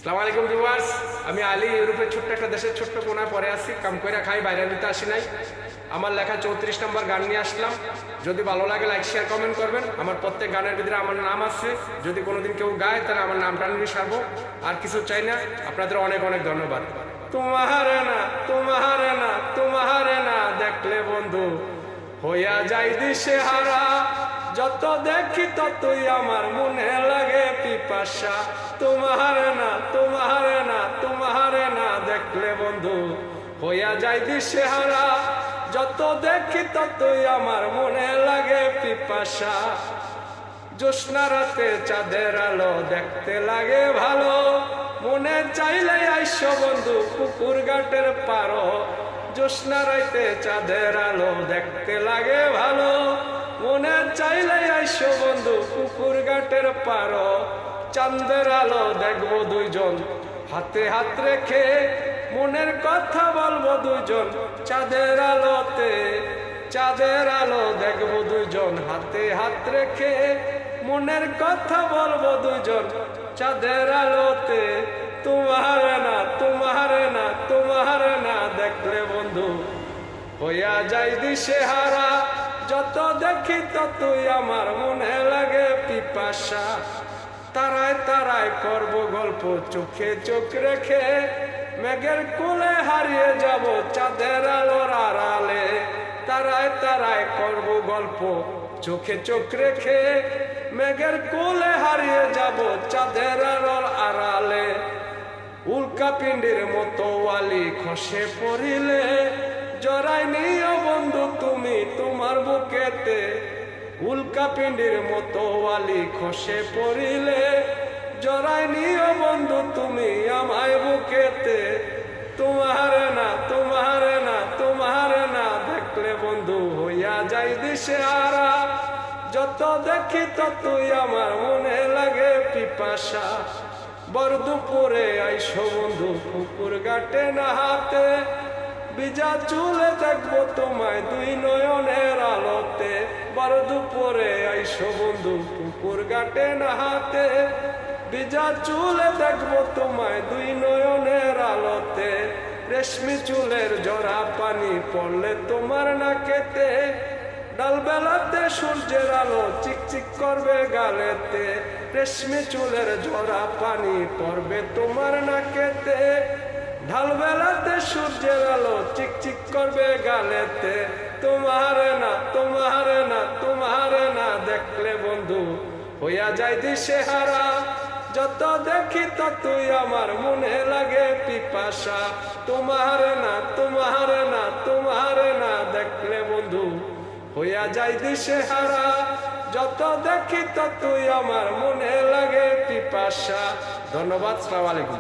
আসসালামু আলাইকুম ভিউয়ার্স, আমি আলী ইউরোপের ছোট্ট একটা দেশের ছোট্ট কোনায় পরে আছি। কাম কইরা খাই, বাইরে নিতে আসি নাই। আমার লেখা 34 নম্বর গান নিয়ে আসলাম। যদি ভালো লাগে লাইক শেয়ার কমেন্ট করবেন। আমার প্রত্যেক গানের ভিতরে আমার নাম আছে। যদি কোনোদিন কেউ গায় তাহলে আমার নামটা নিয়ে সারবো। আর কিছু চাই না। আপনাদের অনেক অনেক ধন্যবাদ। তোমারে না দেখলে বন্ধু হইয়া যাই দিশে হারা। যত দেখি ততই আমার মনে লাগে পিপাসা। তোমারে না দেখলে বন্ধু হইয়া যাই দিশে হারা। যত দেখি ততই আমার মনে লাগে পিপাসা। জ্যোৎস্না রাতে চাঁদের আলো দেখতে লাগে ভালো। মনে চাইলে আইসো বন্ধু পুকুর ঘাটের পারো। জ্যোৎস্না রাতে চাঁদের আলো দেখতে লাগে ভালো। মনে চাইলে আইসো বন্ধু পুকুর ঘাটের পারো। চাঁদের আলো দেখবো দুইজন হাতে হাত রেখে। মনের কথা বলবো দুইজন চাঁদের আলোতে। চাঁদের আলো দেখবো দুইজন হাতে হাত রেখে। মনের কথা বলবো দুইজন চাঁদের আলোতে। তোমারে না দেখলে বন্ধু হইয়া যাই দিশে হারা। যত দেখি ততই আমার মনে লাগে পিপাসা। তারায় তারায় করব গল্প চোখে চোখ রেখে। মেঘের কোলে হারিয়ে যাব চাঁদের আলোর আড়ালে। তারায় তারায় করব গল্প চোখে চোখ রেখে। মেঘের কোলে হারিয়ে যাব চাঁদের আলোর আড়ালে। উল্কা পিণ্ডির মতো ওয়ালি খসে পড়িলে। জড়াই নিও বন্ধু তুমি তোমার বুকেতে। উল্কা পিণ্ডির মতো ওয়ালি খসে পড়িলে। জড়াই নিও বন্ধু তুমি আমায় বুকেতে। তোমারে না দেখলে বন্ধু হইয়া যাই দিশে হারা। যত দেখি ততই আমার মনে লাগে পিপাসা। বড় দুপুরে আইসো বন্ধু পুকুর ঘাটে নাহাতে। ভিজা চুলে দেখবো তোমায় দুই নয়নের আলোতে। বড় দুপুরে আইসো বন্ধু পুকুর ঘাটে নাহাতে। ভিজা চুলে দেখবো তোমায় দুই নয়নের আলোতে। রেশমি চুলের জরা পানি পড়লে তোমার নাকেতে। ডাল বেলাতে সূর্যের আলো চিকচিক করবে গালেতে। রেশমি চুলের জরা পানি পড়বে তোমার নাকেতে। ঢাল বেলাতে সূর্যের আলো চিকচিক করবে গালেতে। তোমারে না দেখলে বন্ধু হইয়া যায় দিশে হারা। যত দেখি ততই আমার মনে লাগে পিপাসা। তোমারে না দেখলে বন্ধু হইয়া যায় দিশে হারা। যত দেখি ততই আমার মনে লাগে পিপাসা। ধন্যবাদ। আসসালামু আলাইকুম।